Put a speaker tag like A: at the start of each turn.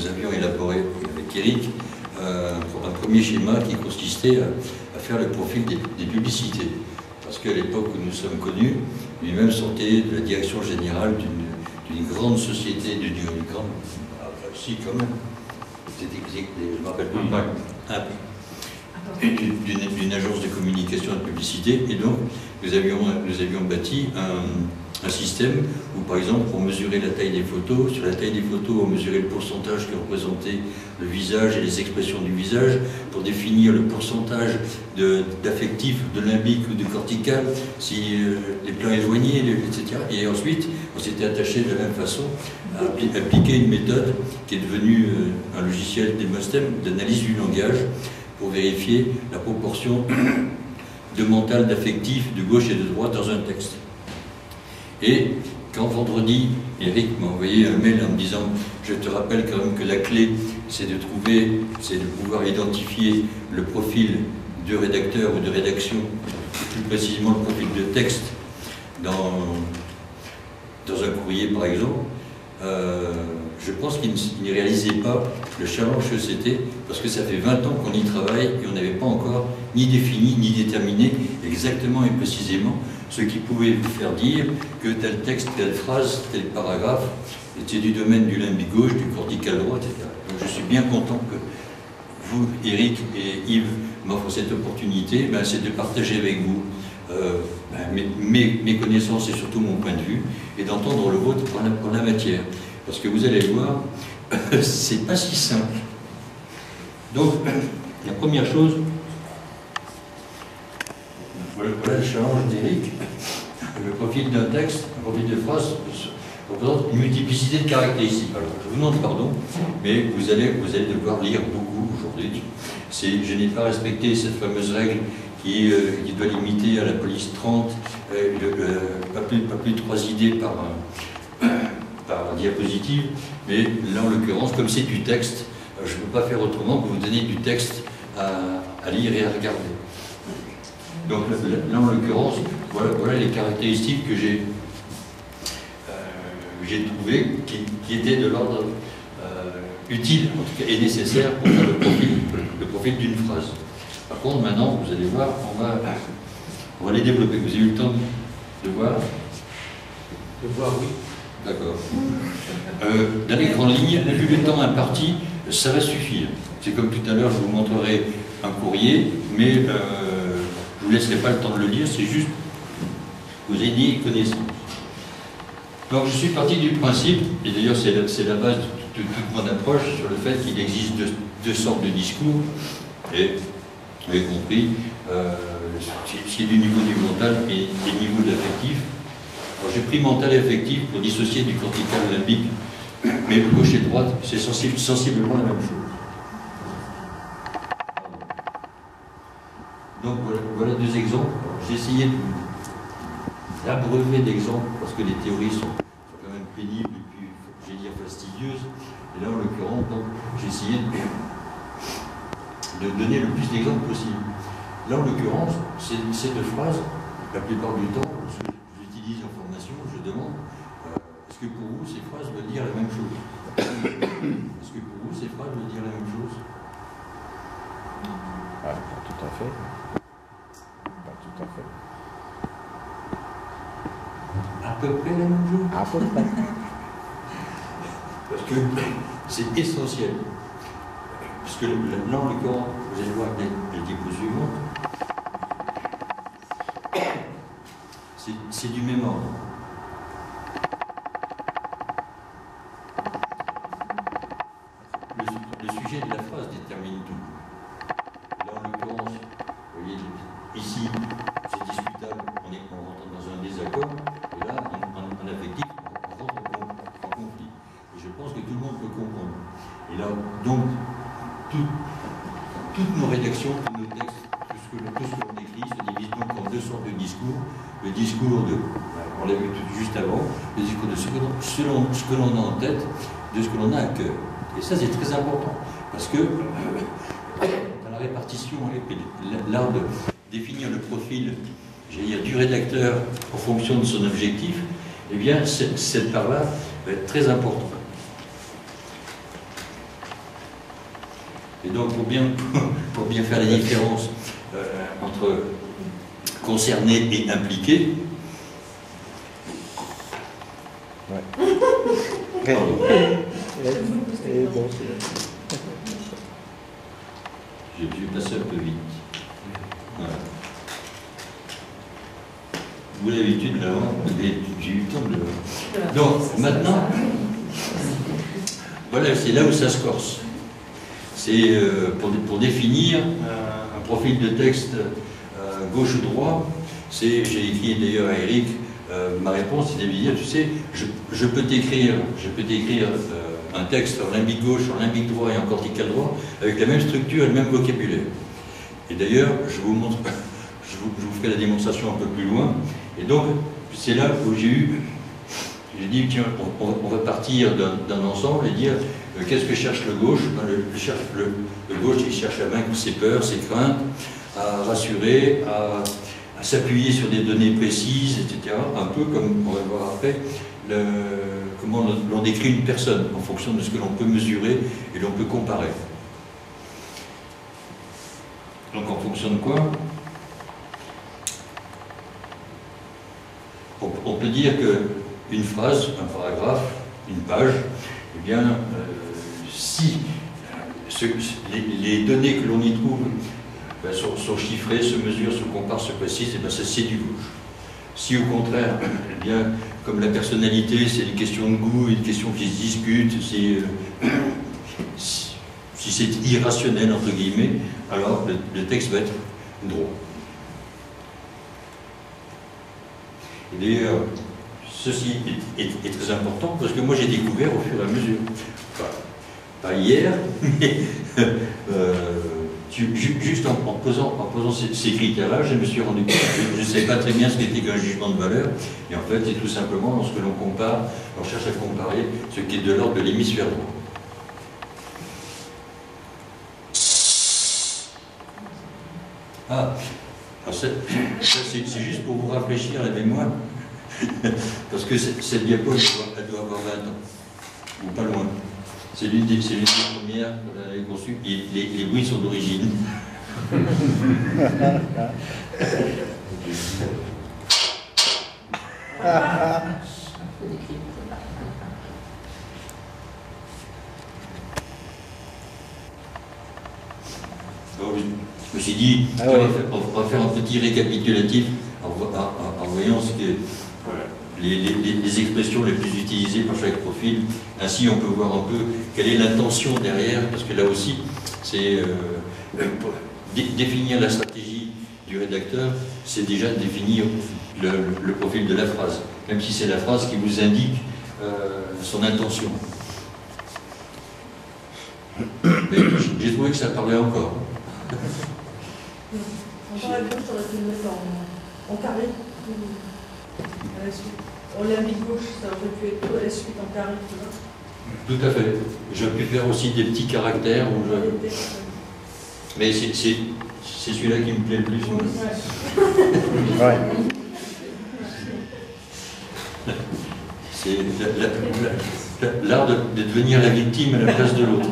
A: nous avions élaboré avec Eric un premier schéma qui consistait à faire le profil des publicités. Parce qu'à l'époque où nous sommes connus, lui-même sortait de la direction générale d'une grande société, d'une grande... si, quand même. Je me rappelle plus. D'une agence de communication et de publicité. Et donc, nous avions bâti un système où, par exemple, pour mesurer la taille des photos, sur la taille des photos, on mesurait le pourcentage que représentait le visage et les expressions du visage, pour définir le pourcentage d'affectif, de limbique ou de cortical, si les plans éloignés, etc. Et ensuite, on s'était attaché de la même façon à appliquer une méthode qui est devenue un logiciel d'Emostem, d'analyse du langage, pour vérifier la proportion de mental, d'affectif, de gauche et de droite dans un texte. Et quand vendredi, Eric m'a envoyé un mail en me disant « Je te rappelle quand même que la clé, c'est de pouvoir identifier le profil de rédacteur ou de rédaction, plus précisément le profil de texte, dans un courrier par exemple. Je pense qu'il ne réalisait pas le challenge que c'était, parce que ça fait 20 ans qu'on y travaille et on n'avait pas encore ni défini, ni déterminé exactement et précisément ce qui pouvait vous faire dire que tel texte, telle phrase, tel paragraphe était du domaine du limbique gauche, du cortical droit, etc. Donc je suis bien content que vous, Eric et Yves, m'offrent cette opportunité, c'est de partager avec vous mes connaissances et surtout mon point de vue, et d'entendre le vôtre pour la matière. Parce que vous allez voir, c'est pas si simple. Donc, la première chose, voilà le challenge d'Eric. Le profil d'un texte, un profil de phrase, représente une multiplicité de caractéristiques. Alors, je vous demande pardon, mais vous allez devoir lire beaucoup aujourd'hui. Je n'ai pas respecté cette fameuse règle qui doit limiter à la police 30, pas plus de 3 idées par diapositive, mais là en l'occurrence, comme c'est du texte, je ne peux pas faire autrement que vous donner du texte à lire et à regarder. Donc là en l'occurrence, voilà les caractéristiques que j'ai trouvées qui étaient de l'ordre utile, en tout cas, et nécessaire pour faire le profil d'une phrase. Par contre, maintenant, vous allez voir, on va les développer. Vous avez eu le temps de voir?
B: De voir, oui.
A: D'accord. Dans les grandes lignes, vu le temps imparti, ça va suffire. C'est comme tout à l'heure, je vous montrerai un courrier, mais je ne vous laisserai pas le temps de le lire, c'est juste que vous ayez connaissance. Donc je suis parti du principe, et d'ailleurs c'est la base de toute mon approche, sur le fait qu'il existe deux sortes de discours, et vous avez compris, ce qui est du niveau du mental et du niveau de l'affectif. J'ai pris mental et affectif pour dissocier du cortical limbique, mais gauche et droite, c'est sensiblement la même chose. Donc voilà deux exemples. J'ai essayé d'abreuver d'exemples parce que les théories sont quand même pénibles et puis, j'ai dire, fastidieuses. Et là, en l'occurrence, j'ai essayé de donner le plus d'exemples possible. Là, en l'occurrence, ces deux phrases, la plupart du temps, j'utilise en formation, je demande est-ce que pour vous, ces phrases veulent dire la même chose? Est-ce que pour vous, ces phrases veulent dire la même chose?
C: Pas tout à fait. Pas tout à fait.
A: À peu près la même chose?
C: À peu près.
A: Parce que c'est essentiel. Parce que là, en l'occurrence, vous allez voir les diapos suivantes, c'est du même ordre. Le sujet de la phrase détermine tout. Là, en l'occurrence, vous voyez, ici, c'est discutable, on rentre dans un désaccord, et là, en affectif, on rentre en conflit. Et je pense que tout le monde peut comprendre. Et là, donc, toutes nos rédactions, tous nos textes, tout ce que l'on écrit se divise donc en deux sortes de discours. Le discours on l'a vu juste avant, le discours de ce que l'on a en tête, de ce que l'on a à cœur. Et ça, c'est très important, parce que dans la répartition et l'art de définir le profil, j'allais dire, du rédacteur en fonction de son objectif, eh bien, cette part-là va être très importante. Et donc, pour bien faire la différence entre concerné et impliqué,
C: Ouais. Et bon,
A: j'ai passé un peu vite. Voilà. Vous l'habitude là, j'ai eu le temps de le... Donc, maintenant, voilà, c'est là où ça se corse. C'est pour définir un profil de texte gauche ou droit. J'ai écrit d'ailleurs à Eric, ma réponse c'était de lui dire, tu sais, je peux t'écrire un texte en limbique gauche, en limbique droit et en cortical droit, avec la même structure et le même vocabulaire. Et d'ailleurs, je vous montre, je vous ferai la démonstration un peu plus loin. Et donc, c'est là où j'ai dit, tiens, on va partir d'un ensemble et dire, qu'est-ce que cherche le gauche? Le gauche, il cherche à vaincre ses peurs, ses craintes, à rassurer, à s'appuyer sur des données précises, etc. Un peu comme, on va voir après, comment l'on décrit une personne, en fonction de ce que l'on peut mesurer et l'on peut comparer. Donc en fonction de quoi? On peut dire qu'une phrase, un paragraphe, une page, eh bien, si les données que l'on y trouve sont chiffrées, se mesurent, se comparent, se précisent, et bien c'est du gauche. Si au contraire, eh bien, comme la personnalité, c'est une question de goût, une question qui se discute, si c'est irrationnel, entre guillemets, alors le texte va être droit. Et d'ailleurs, ceci est très important parce que moi j'ai découvert au fur et à mesure, enfin, pas hier, mais juste en posant ces critères-là, je me suis rendu compte que je ne savais pas très bien ce qu'était qu'un jugement de valeur. Et en fait, c'est tout simplement lorsque l'on compare, on cherche à comparer ce qui est de l'ordre de l'hémisphère droit. Ah, ça c'est juste pour vous rafraîchir la mémoire, parce que cette diapo, elle doit avoir 20 ans, ou pas loin. C'est l'une des premières qu'on avait conçues, et les bruits sont d'origine. Je me suis dit, on va faire un petit récapitulatif en voyant ce que, les expressions les plus utilisées par chaque profil. Ainsi, on peut voir un peu quelle est l'intention derrière, parce que là aussi, c'est définir la stratégie du rédacteur, c'est déjà définir le profil de la phrase, même si c'est la phrase qui vous indique son intention. Mais j'ai trouvé que ça parlait encore.
D: Encore la gauche, ça aurait pu le mettre en carré, à la suite. En limbique gauche, ça aurait pu être à la suite en carré, tu vois.
A: Tout à fait. J'aurais pu faire aussi des petits caractères. Mais c'est celui-là qui me plaît le plus.
C: Ouais.
A: C'est l'art de devenir la victime à la place de l'autre.